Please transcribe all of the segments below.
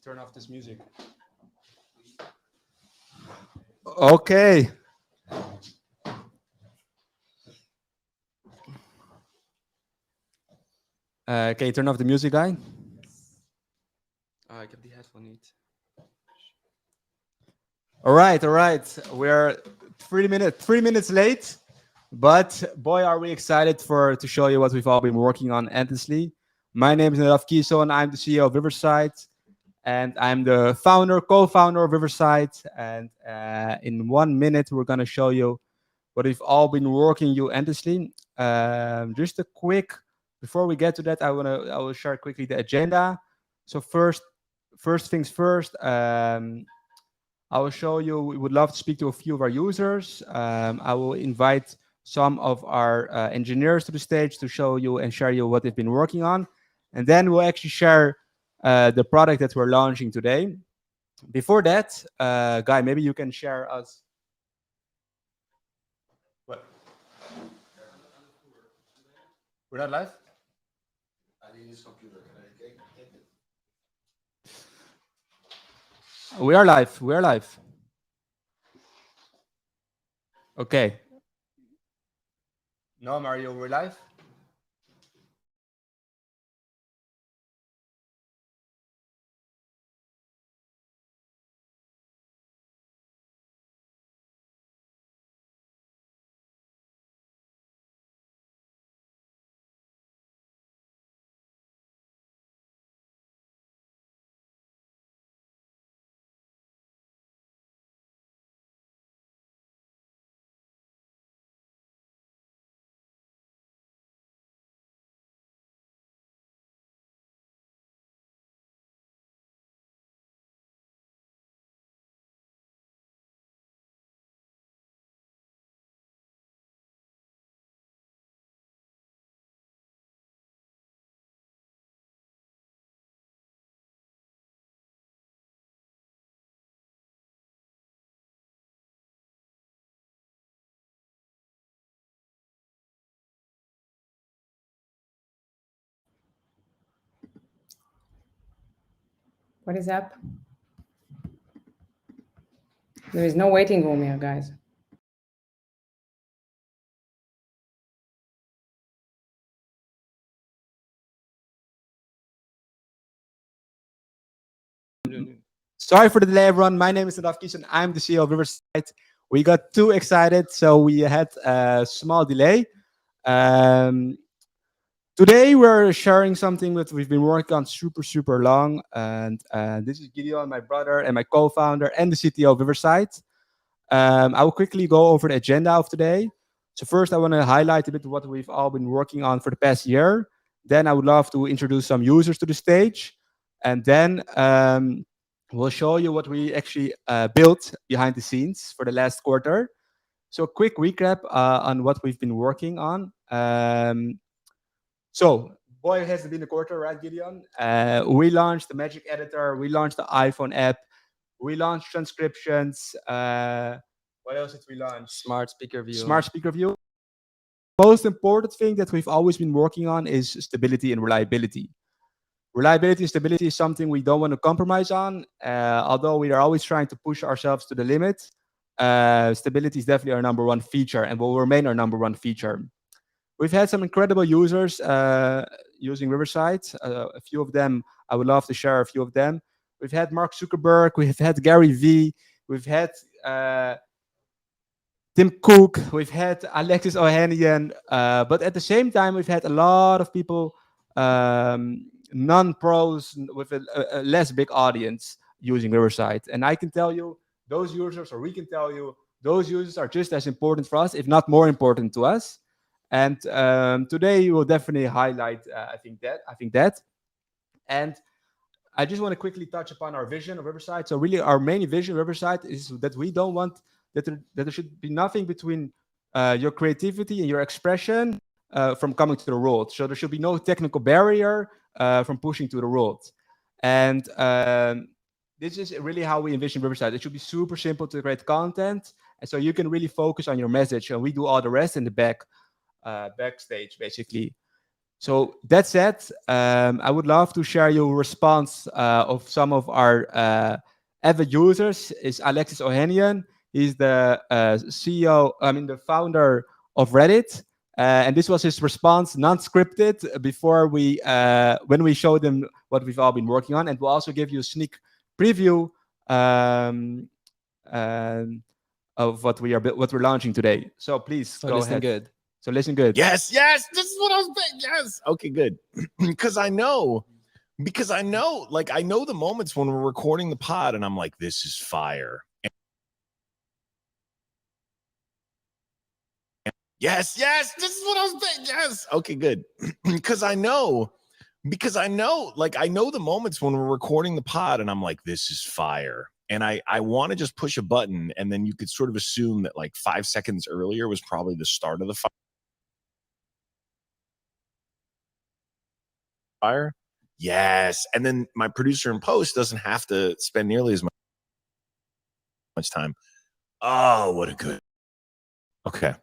turn off this music. Okay. Can you turn off the music, guy? Ik heb die headphone niet. All right, all right. We're 3 minutes late, but boy, are we excited to show you what we've all been working on endlessly. My name is Nadav Keyson. I'm the CEO of Riverside, and I'm the co-founder of Riverside. And in 1 minute, we're going to show you what we've all been working you endlessly. Just a quick, before we get to that, I will share quickly the agenda. So first things first. I will show you. We would love to speak to a few of our users. I will invite some of our engineers to the stage to show you and share you what they've been working on, and then we'll actually share the product that we're launching today. Before that, Guy, maybe you can share us. What? We're not live? I need his computer. Can I take it? We are live. We are live. Okay. No, Mario, we're live. What is up? There is no waiting room here, guys. Sorry for the delay, everyone. My name is Nadav Keyson. I'm the CEO of Riverside. We got too excited, so we had a small delay. Today we're sharing something that we've been working on super long, and this is Gideon, my brother, and my co-founder, and the CTO of Riverside. I will quickly go over the agenda of today. So first, I want to highlight a bit what we've all been working on for the past year. Then I would love to introduce some users to the stage, and then we'll show you what we actually built behind the scenes for the last quarter. So a quick recap on what we've been working on. So boy, it has been a quarter, right, Gideon? We launched the Magic Editor. We launched the iPhone app. We launched transcriptions. What else did we launch? Smart speaker view. Smart speaker view. Most important thing that we've always been working on is stability and reliability. Reliability and stability is something we don't want to compromise on, although we are always trying to push ourselves to the limit. Stability is definitely our number one feature and will remain our number one feature. We've had some incredible users using Riverside. A few of them, I would love to share a few of them. We've had Mark Zuckerberg, we've had Gary Vee, we've had Tim Cook, we've had Alexis Ohanian, but at the same time, we've had a lot of people, non-pros with a less big audience using Riverside. And I can tell you, those users, or we can tell you, those users are just as important for us, if not more important to us. And today we will definitely highlight, I think that. And I just want to quickly touch upon our vision of Riverside. So really our main vision of Riverside is that we don't want that there should be nothing between your creativity and your expression from coming to the world. So there should be no technical barrier from pushing to the world. And this is really how we envision Riverside. It should be super simple to create content. And so you can really focus on your message, and we do all the rest in the backstage, basically. So that said, I would love to share your response of some of our avid users. Is Alexis Ohanian. He's the CEO, I mean the founder of Reddit. And this was his response, non-scripted, before we when we showed him what we've all been working on, and we'll also give you a sneak preview um, um, of what we're launching today. So please So go listen ahead. good. So listen good. Yes, this is what I was saying. Yes. Okay, good. Because I know, like I know the moments when we're recording the pod and I'm like, this is fire. Yes, this is what I was saying. Yes. Okay, good. Because I know, like I know the moments when we're recording the pod and I'm like, this is fire. And I want to just push a button, and then you could sort of assume that like 5 seconds earlier was probably the start of the fire. Yes. And then my producer in post doesn't have to spend nearly as much time. Oh, what a good. Okay.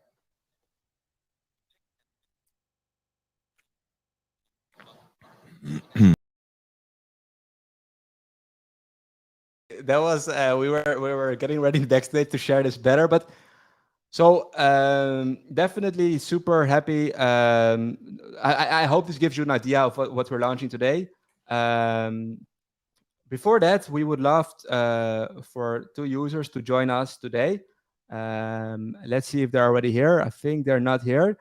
That was we were getting ready backstage to share this better, but so definitely super happy. I hope this gives you an idea of what we're launching today. Before that, we would love for 2 users to join us today. Let's see if they're already here. I think they're not here.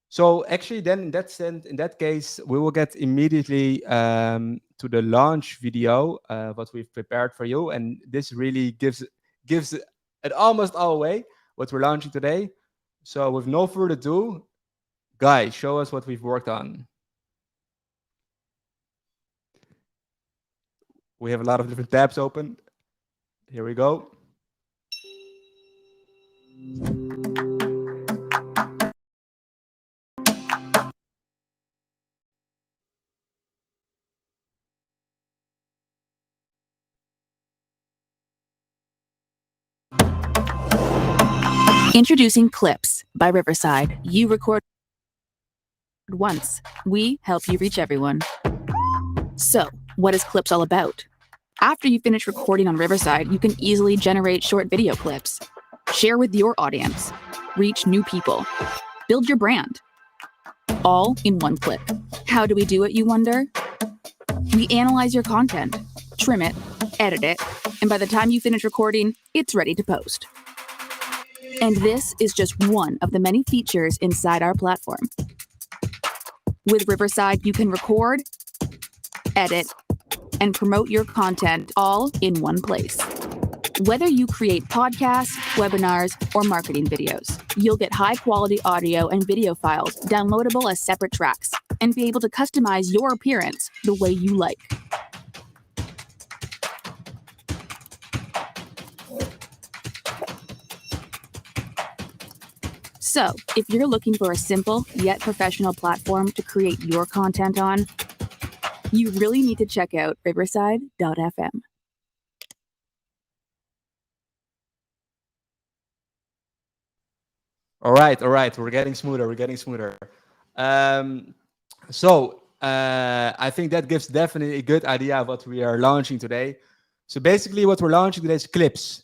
So actually, then in that case, we will get immediately to the launch video, what we've prepared for you, and this really gives it almost all away what we're launching today. So with no further ado, guys, show us what we've worked on. We have a lot of different tabs open. Here we go. Introducing Clips by Riverside. You record once. We help you reach everyone. So, what is Clips all about? After you finish recording on Riverside, you can easily generate short video clips, share with your audience, reach new people, build your brand, all in one clip. How do we do it, you wonder? We analyze your content, trim it, edit it, and by the time you finish recording, it's ready to post. And this is just one of the many features inside our platform. With Riverside, you can record, edit, and promote your content all in one place. Whether you create podcasts, webinars, or marketing videos, you'll get high-quality audio and video files downloadable as separate tracks and be able to customize your appearance the way you like. So, if you're looking for a simple yet professional platform to create your content on, you really need to check out riverside.fm. All right. We're getting smoother. I think that gives definitely a good idea of what we are launching today. So basically, what we're launching today is clips.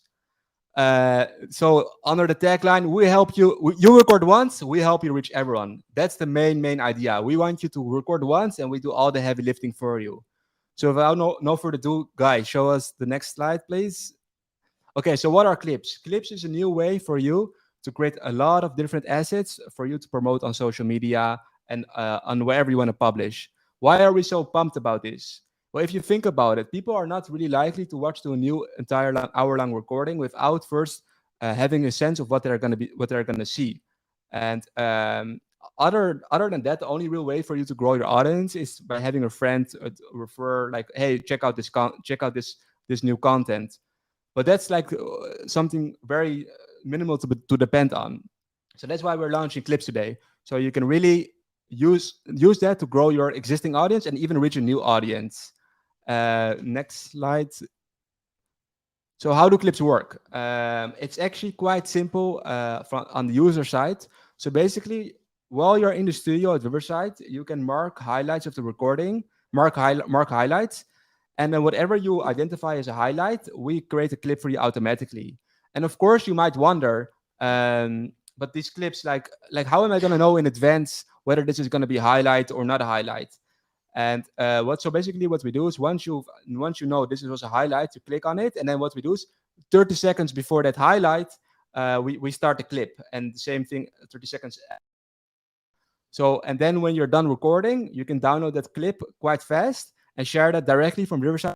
So under the tagline, we help you. You record once, we help you reach everyone. That's the main idea. We want you to record once, and we do all the heavy lifting for you. So without no further ado, guys, show us the next slide, please. Okay, so what are clips? Clips is a new way for you to create a lot of different assets for you to promote on social media and on wherever you want to publish. Why are we so pumped about this? Well, if you think about it, people are not really likely to watch to a new entire hour-long recording without first having a sense of what they're gonna see. And other than that, the only real way for you to grow your audience is by having a friend refer, like, hey, check out this new content. But that's like something very minimal to depend on. So that's why we're launching clips today. So you can really use that to grow your existing audience and even reach a new audience. Next slide. So how do clips work? It's actually quite simple on the user side. So basically, while you're in the studio at Riverside, you can mark highlights of the recording, mark highlights, and then whatever you identify as a highlight, we create a clip for you automatically. And of course, you might wonder, but these clips, like how am I going to know in advance whether this is going to be a highlight or not a highlight? And basically what we do is once you know this was a highlight, you click on it, and then what we do is 30 seconds before that highlight, we start the clip, and the same thing 30 seconds. So, and then when you're done recording, you can download that clip quite fast and share that directly from Riverside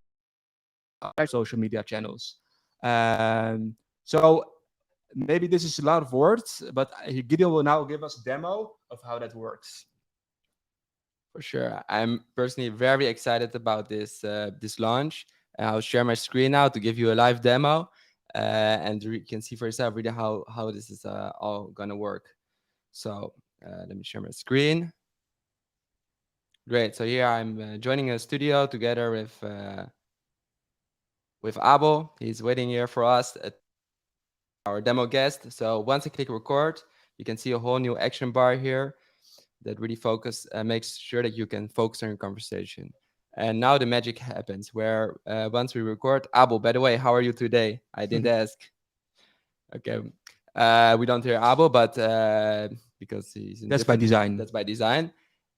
social media channels. So maybe this is a lot of words, but Gideon will now give us a demo of how that works. For sure. I'm personally very excited about this launch. I'll share my screen now to give you a live demo, and you can see for yourself really how this is all gonna work. So let me share my screen. Great. So here I'm joining a studio together with Abel. He's waiting here for us at our demo guest. So once I click record, you can see a whole new action bar here that really makes sure that you can focus on your conversation. And now the magic happens where once we record, Abel, by the way, how are you today? I didn't ask. Okay. We don't hear Abel, but because he's in That's by design. That's by design.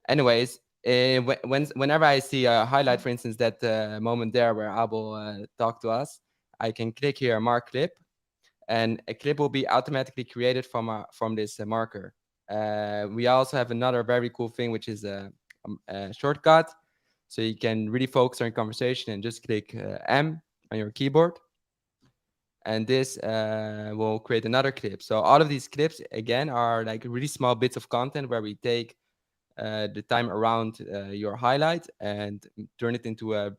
Anyways, whenever I see a highlight, for instance, that moment there where Abel talked to us, I can click here, mark clip, and a clip will be automatically created from this marker. We also have another very cool thing, which is a shortcut. So you can really focus on your conversation and just click M on your keyboard. And this will create another clip. So all of these clips, again, are like really small bits of content where we take the time around your highlight and turn it into a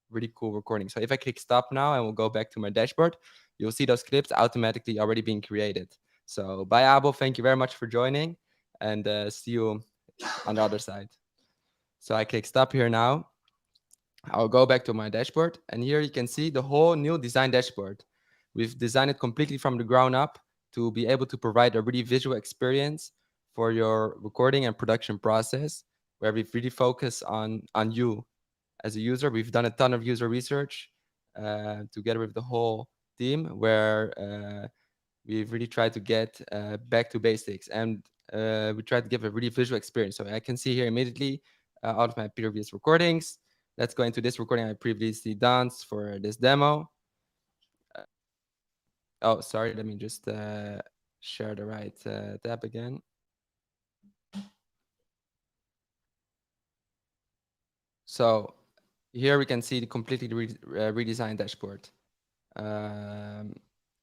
really cool recording. So if I click stop now and we'll go back to my dashboard, you'll see those clips automatically already being created. So bye, Abel. Thank you very much for joining, and see you on the other side. So I click stop here now. I'll go back to my dashboard, and here you can see the whole new design dashboard. We've designed it completely from the ground up to be able to provide a really visual experience for your recording and production process, where we've really focused on you as a user. We've done a ton of user research together with the whole team, where we've really tried to get back to basics, and we tried to give a really visual experience. So I can see here immediately all of my previous recordings. Let's go into this recording I previously done for this demo. Oh, sorry, let me just share the right tab again. So here we can see the completely redesigned dashboard.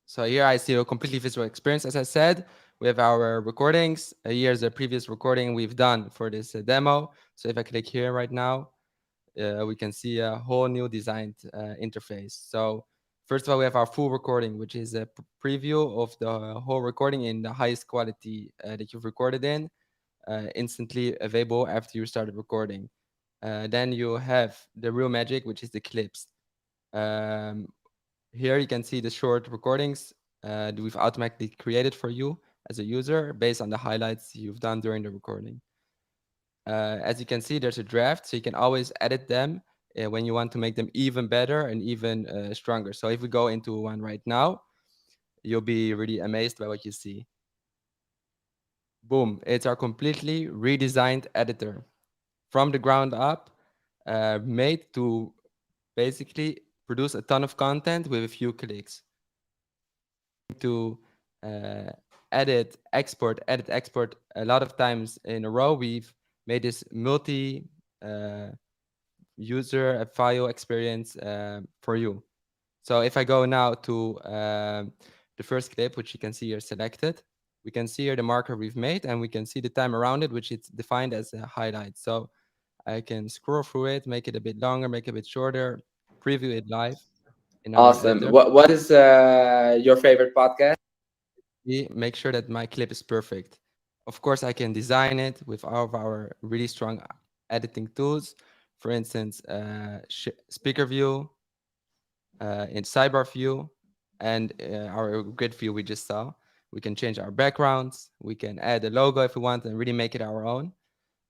So here I see a completely visual experience. As I said, we have our recordings. Here's the previous recording we've done for this demo. So if I click here right now, we can see a whole new designed interface. So first of all, we have our full recording, which is a preview of the whole recording in the highest quality that you've recorded in, instantly available after you started recording. Then you have the real magic, which is the clips. Here you can see the short recordings that we've automatically created for you as a user based on the highlights you've done during the recording. As you can see, there's a draft, so you can always edit them when you want to make them even better and even stronger. So if we go into one right now, you'll be really amazed by what you see. Boom, it's our completely redesigned editor from the ground up, made to basically produce a ton of content with a few clicks. To edit, export a lot of times in a row, we've made this multi user file experience for you. So if I go now to the first clip, which you can see here selected, we can see here the marker we've made, and we can see the time around it, which is defined as a highlight. So I can scroll through it, make it a bit longer, make it a bit shorter, preview it live. Awesome. What is your favorite podcast? Make sure that my clip is perfect. Of course, I can design it with all of our really strong editing tools. For instance, speaker view, in sidebar view, and our grid view we just saw. We can change our backgrounds. We can add a logo if we want and really make it our own.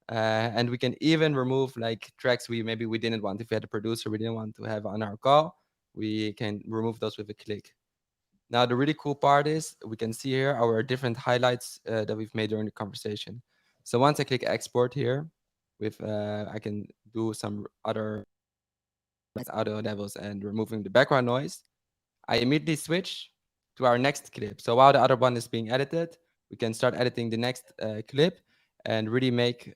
And we can even remove like tracks we didn't want. If we had a producer we didn't want to have on our call, we can remove those with a click. Now, the really cool part is we can see here our different highlights that we've made during the conversation. So once I click export here, with I can do some other audio levels and removing the background noise. I immediately switch to our next clip. So while the other one is being edited, we can start editing the next clip and really make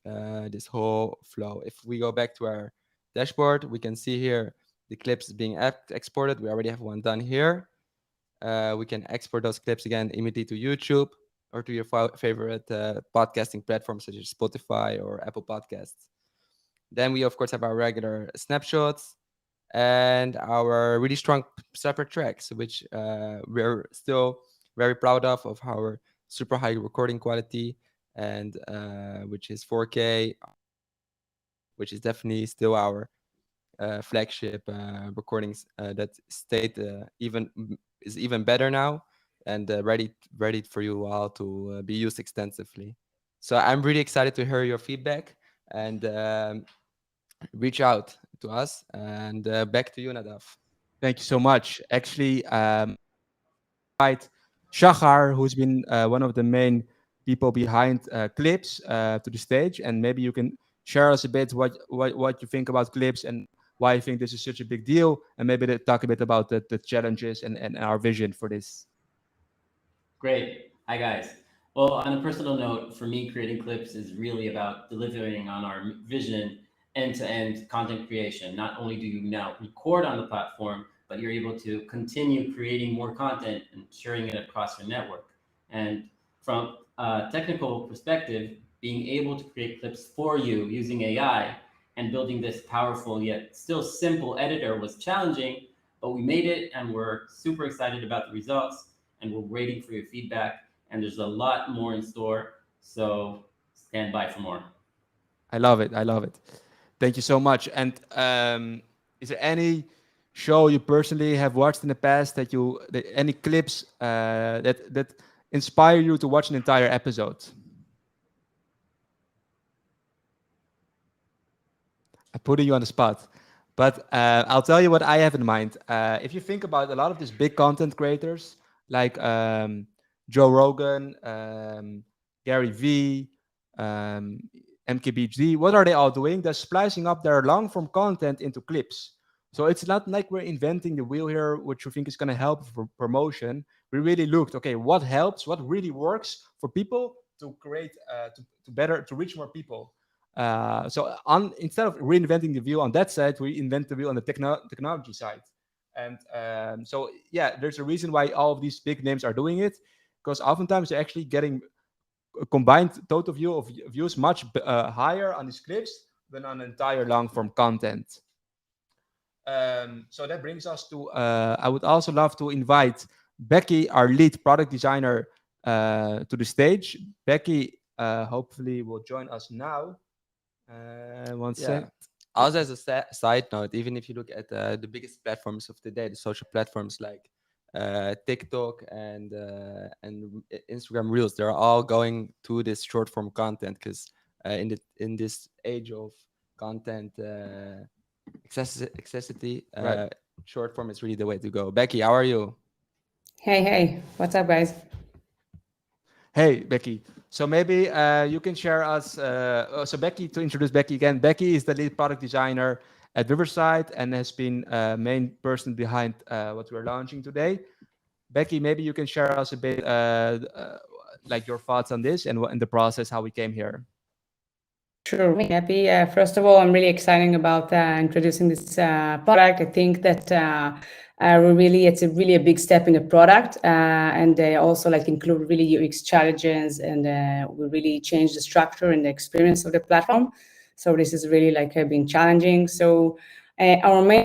this whole flow. If we go back to our dashboard, we can see here the clips being exported. We already have one done here. We can export those clips again immediately to YouTube or to your favorite podcasting platforms such as Spotify or Apple Podcasts. Then we, of course, have our regular snapshots and our really strong separate tracks, which we're still very proud of our super high recording quality and which is 4K, which is definitely still our flagship recordings that state is even better now and ready for you all to be used extensively. So I'm really excited to hear your feedback and reach out to us. And back to you, Nadav. Thank you so much. Actually, right, Shahar, who's been one of the main people behind Clips, to the stage, and maybe you can share us a bit what you think about Clips and why you think this is such a big deal, and maybe talk a bit about the challenges and our vision for this. Great. Hi, guys. Well, on a personal note, for me, creating clips is really about delivering on our vision, end-to-end content creation. Not only do you now record on the platform, but you're able to continue creating more content and sharing it across your network. And from a technical perspective, being able to create clips for you using AI and building this powerful yet still simple editor was challenging, but we made it and we're super excited about the results and we're waiting for your feedback. And there's a lot more in store, so stand by for more. I love it. I love it. Thank you so much. And is there any show you personally have watched in the past any clips that inspire you to watch an entire episode? I'm putting you on the spot, but I'll tell you what I have in mind. If you think about a lot of these big content creators like Joe Rogan, Gary Vee, MKBHD, what are they all doing? They're splicing up their long form content into clips. So it's not like we're inventing the wheel here, which we think is going to help for promotion. We really looked, okay, what helps, what really works for people to create, to reach more people. Instead of reinventing the wheel on that side, we invent the wheel on the technology side. And so, yeah, there's a reason why all of these big names are doing it, because oftentimes they're actually getting a combined total view of views much higher on these clips than on entire long form content. So that brings us to, I would also love to invite Becky, our lead product designer, to the stage. Becky hopefully will join us now. One sec. Also, as a side note, even if you look at the biggest platforms of the day, the social platforms like TikTok and Instagram Reels, they're all going to this short form content because in this age of content accessibility, Right. short form is really the way to go. Becky, how are you? Hey, what's up, guys? Hey, Becky. So maybe you can share us. So Becky, to introduce Becky again, Becky is the lead product designer at Riverside and has been main person behind what we're launching today. Becky, maybe you can share us a bit like your thoughts on this and the process, how we came here. Sure, happy. First of all, I'm really excited about introducing this product. I think that it's really a big step in the product, and they also include really UX challenges, and we really change the structure and the experience of the platform. So this is really been challenging. So our main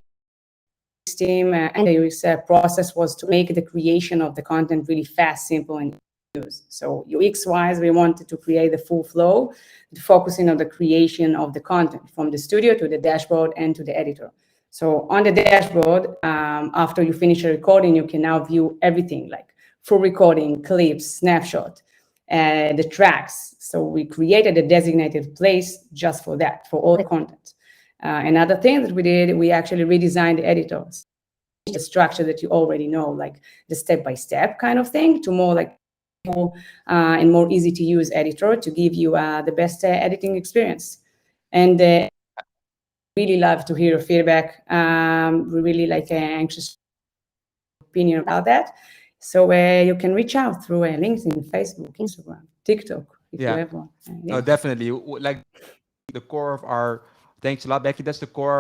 team and the UX process was to make the creation of the content really fast, simple, and use. So UX-wise, we wanted to create the full flow, focusing on the creation of the content from the studio to the dashboard and to the editor. So on the dashboard, after you finish a recording, you can now view everything for recording, clips, snapshot, the tracks. So we created a designated place just for that, for all the content. Another thing that we did, we actually redesigned the editors, the structure that you already know, like the step-by-step kind of thing, to more like more and more easy to use editor to give you the best editing experience. And really love to hear your feedback. We really anxious opinion about that. So you can reach out through LinkedIn, Facebook, Instagram, TikTok, if you have one. No, definitely. Like the core of our, thanks a lot, Becky. That's the core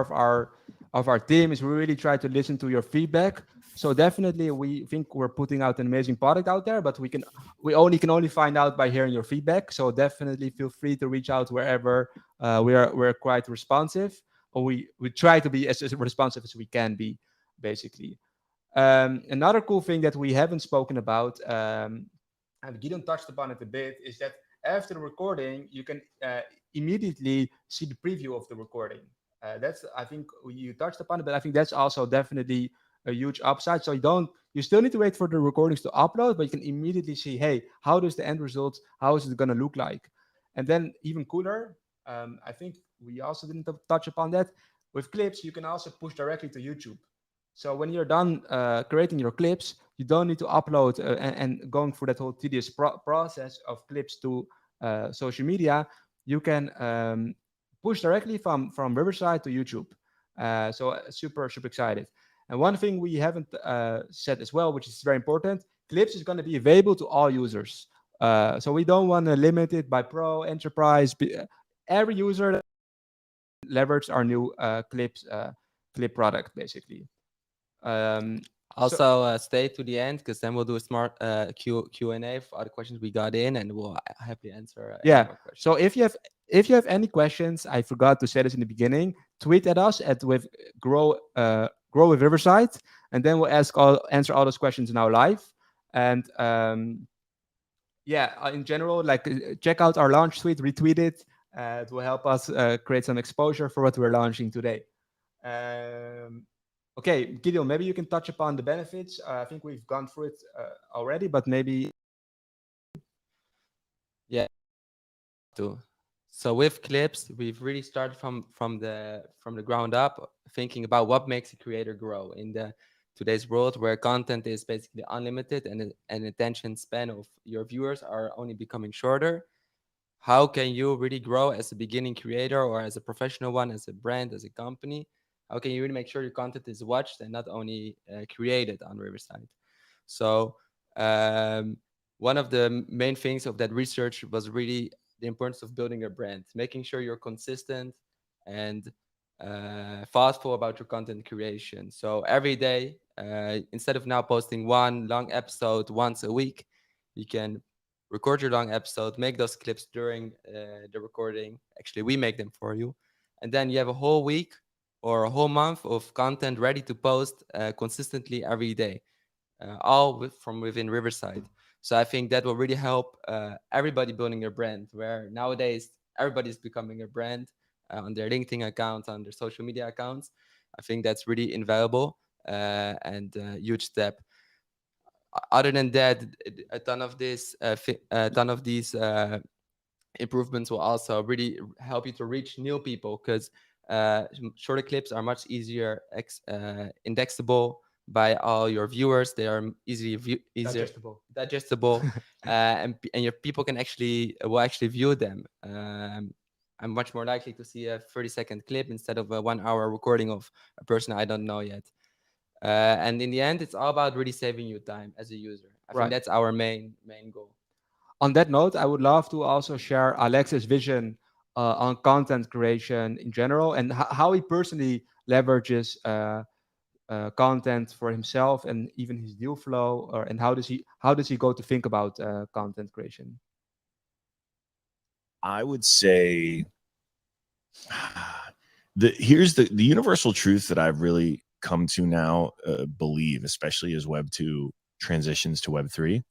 of our team, is we really try to listen to your feedback. So definitely, we think we're putting out an amazing product out there, but we can only find out by hearing your feedback. So definitely feel free to reach out wherever. We're quite responsive, or we try to be as responsive as we can be, basically. Another cool thing that we haven't spoken about, and Gideon touched upon it a bit, is that after the recording, you can immediately see the preview of the recording. That's, I think you touched upon it, but I think that's also definitely a huge upside. So you still need to wait for the recordings to upload, but you can immediately see, hey, how does the end result, how is it going to look like? And then even cooler, I think we also didn't touch upon that. With clips, you can also push directly to YouTube. So when you're done creating your clips, you don't need to upload and going through that whole tedious process of clips to social media. You can push directly from Riverside to YouTube. So super excited. And one thing we haven't said as well, which is very important, clips is going to be available to all users. So we don't want to limit it by pro, enterprise. Every user leverage our new clip product, basically. Also, stay to the end, because then we'll do a smart Q&A for other questions we got in, and we'll happily answer any more questions. So if you have any questions, I forgot to say this in the beginning, tweet at us with grow with Riverside, and then we'll answer all those questions now live. And in general, check out our launch tweet, retweet it. It will help us create some exposure for what we're launching today. Okay, Gideon, maybe you can touch upon the benefits. I think we've gone through it already, but maybe. Yeah. So with clips, we've really started from the ground up, thinking about what makes a creator grow in today's world, where content is basically unlimited and attention span of your viewers are only becoming shorter. How can you really grow as a beginning creator, or as a professional one, as a brand, as a company? How can you really make sure your content is watched and not only created on Riverside? So one of the main things of that research was really the importance of building a brand, making sure you're consistent and thoughtful about your content creation. So every day, instead of now posting one long episode once a week, you can record your long episode, make those clips during the recording. Actually, we make them for you. And then you have a whole week or a whole month of content ready to post consistently every day, all from within Riverside. So I think that will really help everybody building their brand, where nowadays everybody's becoming a brand on their LinkedIn accounts, on their social media accounts. I think that's really invaluable and a huge step. Other than that, a ton of these improvements will also really help you to reach new people, because shorter clips are much easier indexable by all your viewers. They are easier digestible, and your people will actually view them. I'm much more likely to see a 30-second clip instead of a 1-hour recording of a person I don't know yet. And in the end, it's all about really saving you time as a user. I think that's our main goal. On that note, I would love to also share Alex's vision on content creation in general, and how he personally leverages content for himself and even his deal flow, and how does he go to think about content creation? I would say here's the universal truth that I've really come to now believe, especially as Web 2 transitions to Web 3,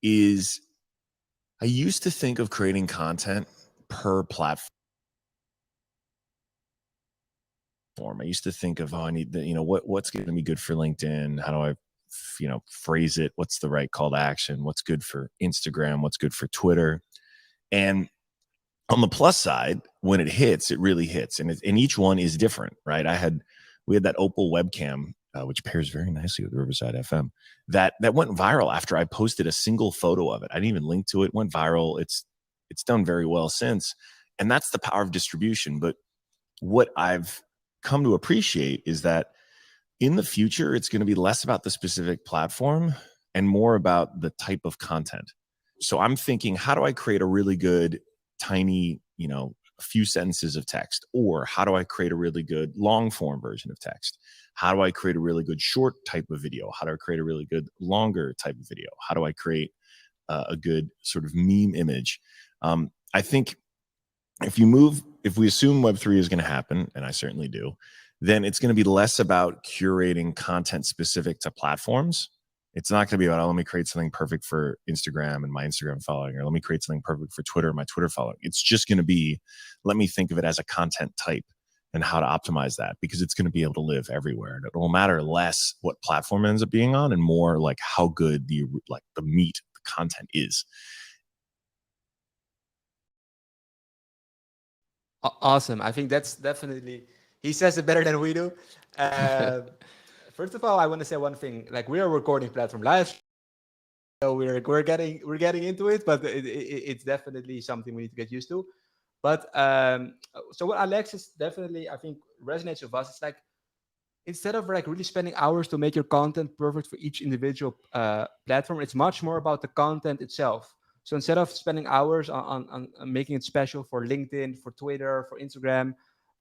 is I used to think of creating content per platform. I used to think of, I need what's going to be good for LinkedIn? How do I phrase it, what's the right call to action, what's good for Instagram, what's good for Twitter. And on the plus side, when it hits, it really hits, and each one is different, right? We had that Opal webcam, which pairs very nicely with Riverside FM, that went viral after I posted a single photo of it. I didn't even link to it. Went viral. It's done very well since, and that's the power of distribution. But what I've come to appreciate is that in the future, it's going to be less about the specific platform and more about the type of content. So I'm thinking, how do I create a really good, tiny, a few sentences of text? Or how do I create a really good long form version of text? How do I create a really good short type of video? How do I create a really good longer type of video? How do I create a good sort of meme image? I think if we assume Web3 is going to happen, and I certainly do, then it's going to be less about curating content specific to platforms. It's not going to be about, let me create something perfect for Instagram and my Instagram following, or let me create something perfect for Twitter and my Twitter following. It's just going to be, let me think of it as a content type and how to optimize that, because it's going to be able to live everywhere. And it will matter less what platform it ends up being on and more like how good the meat, the content is. Awesome. I think that's definitely, he says it better than we do. First of all, I want to say one thing. Like, we are a recording platform live, so we're getting into it, but it's definitely something we need to get used to. But so what Alexis definitely, I think, resonates with us. It's like, instead of like really spending hours to make your content perfect for each individual platform, it's much more about the content itself. So instead of spending hours on making it special for LinkedIn, for Twitter, for Instagram,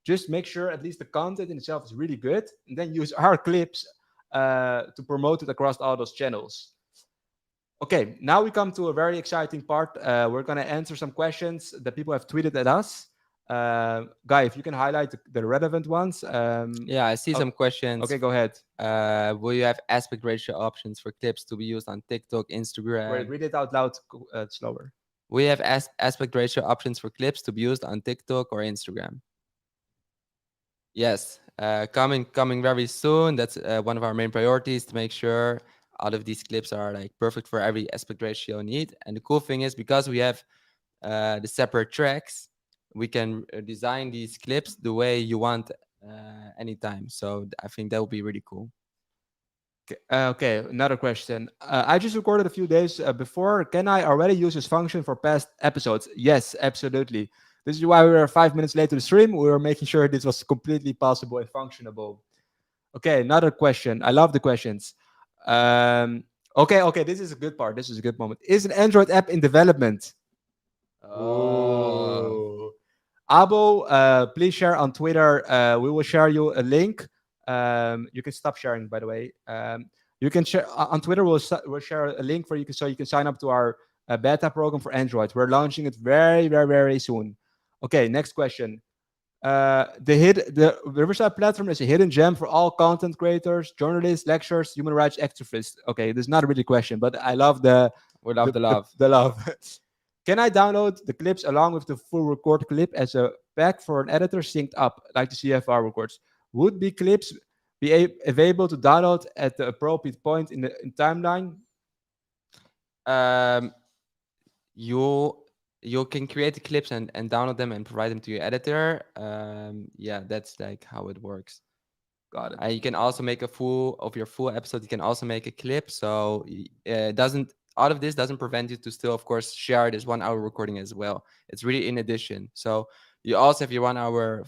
just make sure at least the content in itself is really good, and then use our clips to promote it across all those channels. Okay, now we come to a very exciting part. We're going to answer some questions that people have tweeted at us. Guy, if you can highlight the relevant ones. Yeah, I see some questions. Okay, go ahead. Will you have aspect ratio options for clips to be used on TikTok, Instagram? Wait, read it out loud, slower. We have aspect ratio options for clips to be used on TikTok or Instagram. Yes, coming very soon. That's one of our main priorities, to make sure all of these clips are like perfect for every aspect ratio need. And the cool thing is, because we have the separate tracks, we can design these clips the way you want anytime. So I think that would be really cool. Okay, another question. I just recorded a few days before. Can I already use this function for past episodes? Yes, absolutely. This is why we were 5 minutes late to the stream. We were making sure this was completely possible and functionable. Okay, another question. I love the questions. Okay, this is a good part. This is a good moment. Is an Android app in development? Oh. Abo, please share on Twitter. We will share you a link. You can stop sharing, by the way. You can share on Twitter. We'll share a link for you, so you can sign up to our beta program for Android. We're launching it very, very, very soon. Okay, next question. The Riverside platform is a hidden gem for all content creators, journalists, lecturers, human rights activists. Okay, this is not really a question, but I love the love. The love. Can I download the clips along with the full record clip as a pack for an editor synced up, like the CFR records? Would be clips be available to download at the appropriate point in the timeline? You can create the clips and download them and provide them to your editor. Yeah, that's like how it works. Got it. You can also make your full episode. You can also make a clip. So all of this doesn't prevent you to still, of course, share this 1 hour recording as well. It's really in addition. So you also have your 1 hour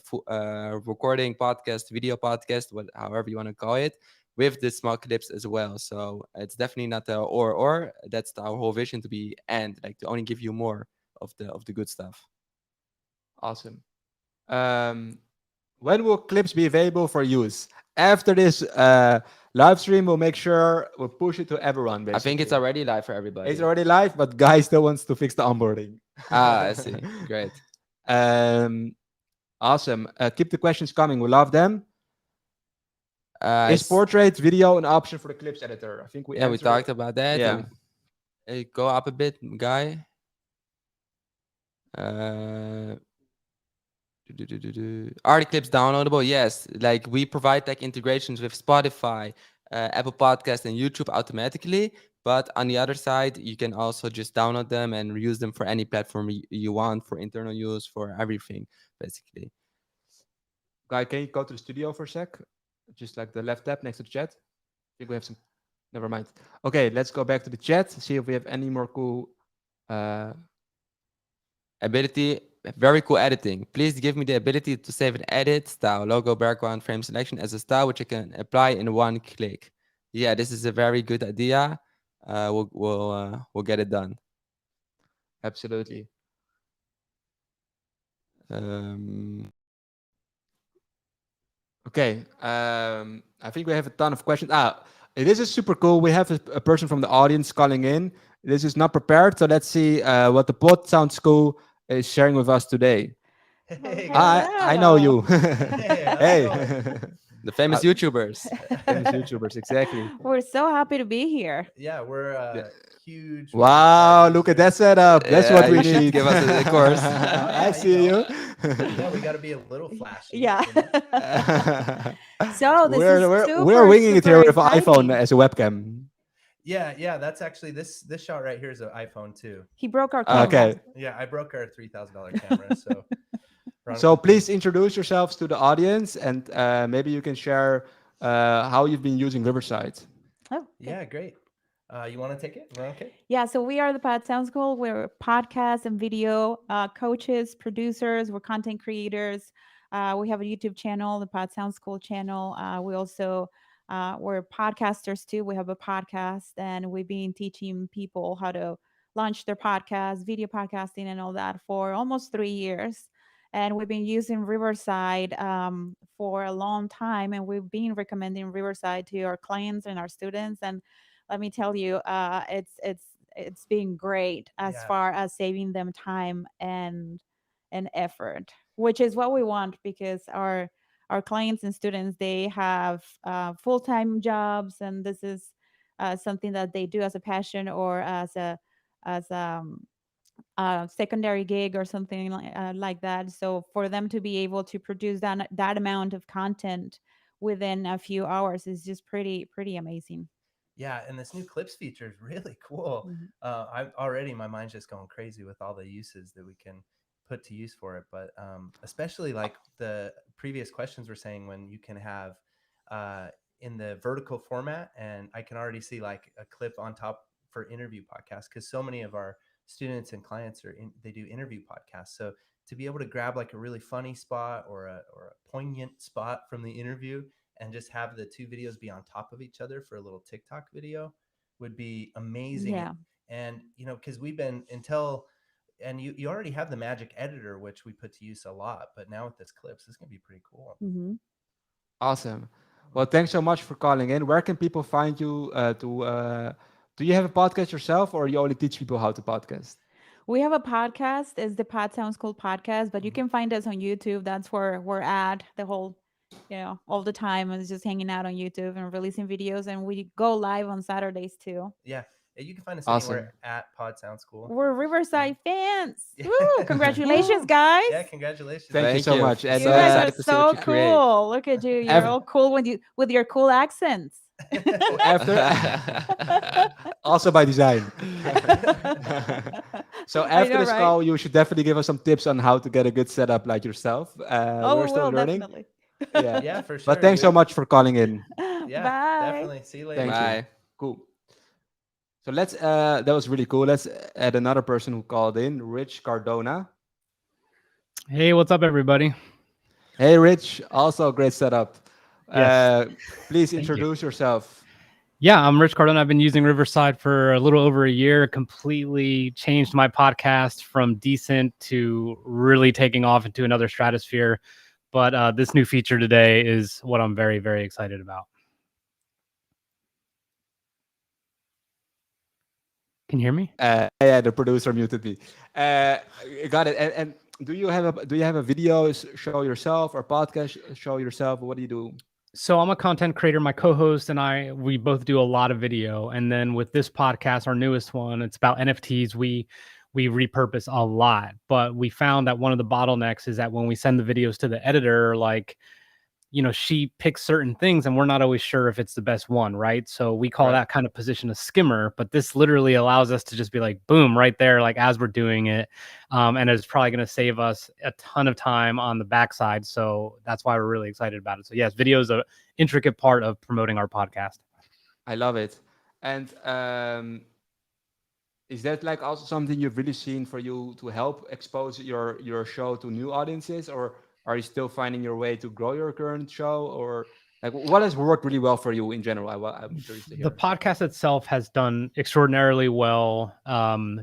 recording podcast, video podcast, however you want to call it, with the small clips as well. So it's definitely not the or. That's our whole vision, to be and like to only give you more of the good stuff. Awesome. When will clips be available for use? After this live stream, we'll make sure we'll push it to everyone. Basically, I think it's already live for everybody. It's already live, but Guy still wants to fix the onboarding. I see. Great. Awesome. Keep the questions coming. We love them. Is portrait video an option for the clips editor? I think we talked about that. Yeah. Go up a bit, Guy. Are the clips downloadable? Yes. Like, we provide like integrations with Spotify, Apple Podcast and YouTube automatically. But on the other side, you can also just download them and use them for any platform you want, for internal use, for everything, basically. Guy, can you go to the studio for a sec? Just like the left tab next to the chat. I think we have some. Never mind. Okay, let's go back to the chat. See if we have any more cool. Ability, very cool editing. Please give me the ability to save and edit style, logo, background, frame selection as a style which I can apply in one click. Yeah, this is a very good idea. We'll get it done. Absolutely. Okay. I think we have a ton of questions. This is super cool. We have a person from the audience calling in. This is not prepared, so let's see what the Pod Sound School is sharing with us today. Hey, I know you. Hey, The famous YouTubers. Famous YouTubers, exactly. we're so happy to be here. Yeah, we're huge. Wow, look at that setup. That's what we you should need. give us a course. I see you. Yeah, we got to be a little flashy. Yeah. You know? So this is we're super, winging it here super with an iPhone exciting. as a webcam. Yeah. That's actually this shot right here is an iPhone too. He broke our camera. Okay. Yeah, I broke our $3,000 camera, so. So please introduce yourselves to the audience, and maybe you can share how you've been using Riverside. Oh, okay. Yeah, great. You want to take it? Okay. Yeah, so we are the Pod Sound School. We're podcast and video coaches, producers. We're content creators. We have a YouTube channel, the Pod Sound School channel. We also we're podcasters too. We have a podcast, and we've been teaching people how to launch their podcast, video podcasting, and all that for almost 3 years. And we've been using Riverside for a long time, and we've been recommending Riverside to our clients and our students. And let me tell you, it's been great as Yeah. far as saving them time and effort, which is what we want, because our clients and students, they have full-time jobs, and this is something that they do as a passion or as a secondary gig or something like that. So for them to be able to produce that amount of content within a few hours is just pretty amazing. Yeah, and this new clips feature is really cool. Mhm. I'm already, my mind's just going crazy with all the uses that we can put to use for it. But especially like the previous questions were saying, when you can have in the vertical format, and I can already see like a clip on top for interview podcasts, because so many of our students and clients they do interview podcasts. So to be able to grab like a really funny spot or a poignant spot from the interview and just have the two videos be on top of each other for a little TikTok video would be amazing. Yeah. And, you know, because we've been and you already have the magic editor, which we put to use a lot, but now with this clips, it's going to be pretty cool. Mm-hmm. Awesome. Well, thanks so much for calling in. Where can people find you do you have a podcast yourself, or you only teach people how to podcast? We have a podcast. It's the Pod Sound School podcast, but you can find us on YouTube. That's where we're at the whole, all the time. And it's just hanging out on YouTube and releasing videos. And we go live on Saturdays too. Yeah. You can find us Awesome. anywhere at Pod Sound School. We're Riverside fans. Yeah. Woo! Congratulations, guys. Yeah, congratulations. Thank you so much. And You guys excited are to see what so you create. cool. Look at you. You're Ev- all cool with your cool accents. After also by design. So I after know, this right? call, you should definitely give us some tips on how to get a good setup like yourself. Oh, We're still well, learning. definitely. Yeah. Yeah, for sure. But thanks so much for calling in. Yeah, Bye. definitely. See you later. Thank Bye. you. Cool. So let's that was really cool. Let's add another person who called in, Rich Cardona. Hey, what's up, everybody? Hey Rich, also a great setup. Yes. Please Thank you. introduce yourself. Yeah, I'm Rich Cardona. I've been using Riverside for a little over a year. Completely changed my podcast from decent to really taking off into another stratosphere. But this new feature today is what I'm very, very excited about. Can you hear me? Yeah, the producer muted me. Got it. And do you have a video show yourself or podcast show yourself? What do you do? So I'm a content creator. My co-host and we both do a lot of video. And then with this podcast, our newest one, it's about NFTs. We repurpose a lot, but we found that one of the bottlenecks is that when we send the videos to the editor, like, she picks certain things and we're not always sure if it's the best one, right? So we call that kind of position a skimmer, but this literally allows us to just be like, boom, right there, like as we're doing it. And it's probably going to save us a ton of time on the backside. So that's why we're really excited about it. So yes, video is an intricate part of promoting our podcast. I love it. And is that like also something you've really seen for you to help expose your show to new audiences, or are you still finding your way to grow your current show, or like what has worked really well for you in general? I'm curious to hear. The podcast itself has done extraordinarily well,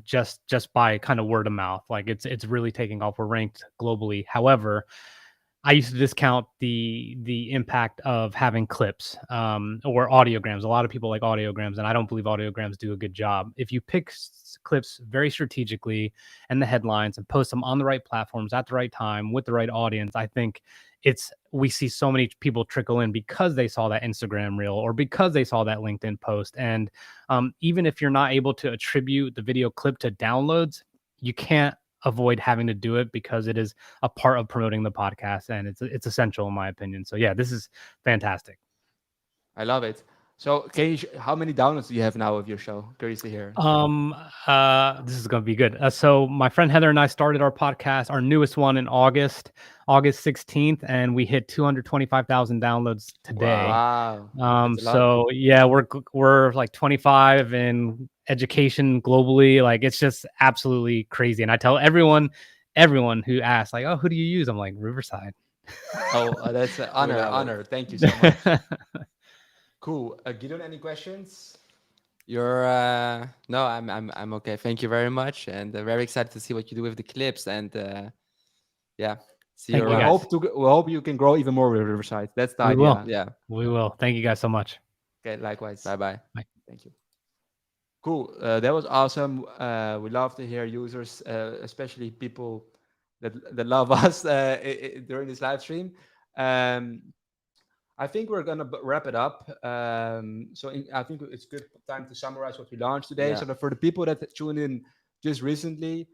just by kind of word of mouth. Like it's really taking off. We're ranked globally. However, I used to discount the impact of having clips or audiograms. A lot of people like audiograms, and I don't believe audiograms do a good job. If you pick clips very strategically and the headlines and post them on the right platforms at the right time with the right audience, I think we see so many people trickle in because they saw that Instagram reel or because they saw that LinkedIn post. And even if you're not able to attribute the video clip to downloads, you can't avoid having to do it because it is a part of promoting the podcast, and it's essential in my opinion. So yeah, this is fantastic. I love it. So how many downloads do you have now of your show? Curious to hear. This is going to be good. So my friend Heather and I started our podcast, our newest one, in August 16th, and we hit 225,000 downloads today. Wow. So yeah, we're like 25 in education globally. Like it's just absolutely crazy. And I tell everyone who asks, like, oh, who do you use? I'm like, Riverside. Oh, that's an honor. Thank you so much. Cool. Gideon, any questions? No, I'm okay. Thank you very much, and very excited to see what you do with the clips. And yeah, see you around. We hope you can grow even more with Riverside. That's the idea. Will. Yeah, we will. Thank you guys so much. Okay, likewise. Bye. Thank you. Cool. That was awesome. We love to hear users, especially people that love us during this live stream. I think we're gonna wrap it up. I think it's good time to summarize what we launched today. Yeah. So for the people that tuned in just recently,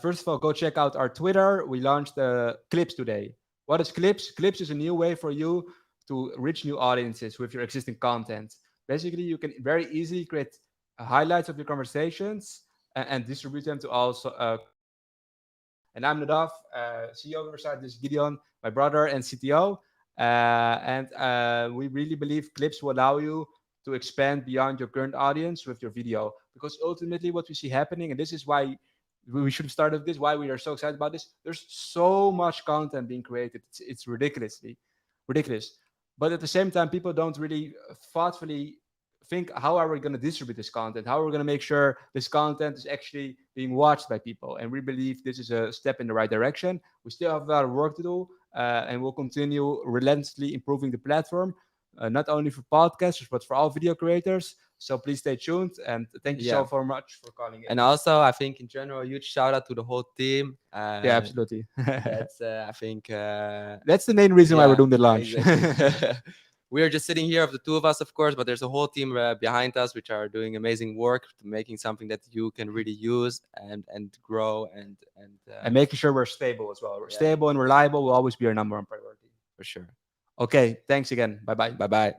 first of all, go check out our Twitter. We launched Clips today. What is Clips? Clips is a new way for you to reach new audiences with your existing content. Basically, you can very easily create highlights of your conversations and distribute them to also. And I'm Nadav, CEO of Riverside. This is Gideon, my brother and CTO. We really believe clips will allow you to expand beyond your current audience with your video, because ultimately what we see happening, and this is why we should have started this, why we are so excited about this, there's so much content being created. It's ridiculous. But at the same time, people don't really thoughtfully think, how are we going to distribute this content? How are we going to make sure this content is actually being watched by people? And we believe this is a step in the right direction. We still have a lot of work to do, and we'll continue relentlessly improving the platform, not only for podcasters, but for all video creators. So please stay tuned, and thank you so much for calling in. And also, I think in general, a huge shout out to the whole team. Yeah, absolutely. That's I think that's the main reason why we're doing the launch. Exactly. We are just sitting here of the two of us, of course, but there's a whole team behind us which are doing amazing work to making something that you can really use and grow and making sure we're stable as well. We're stable and reliable will always be our number one priority. For sure. Okay, thanks again. Bye-bye. Bye-bye.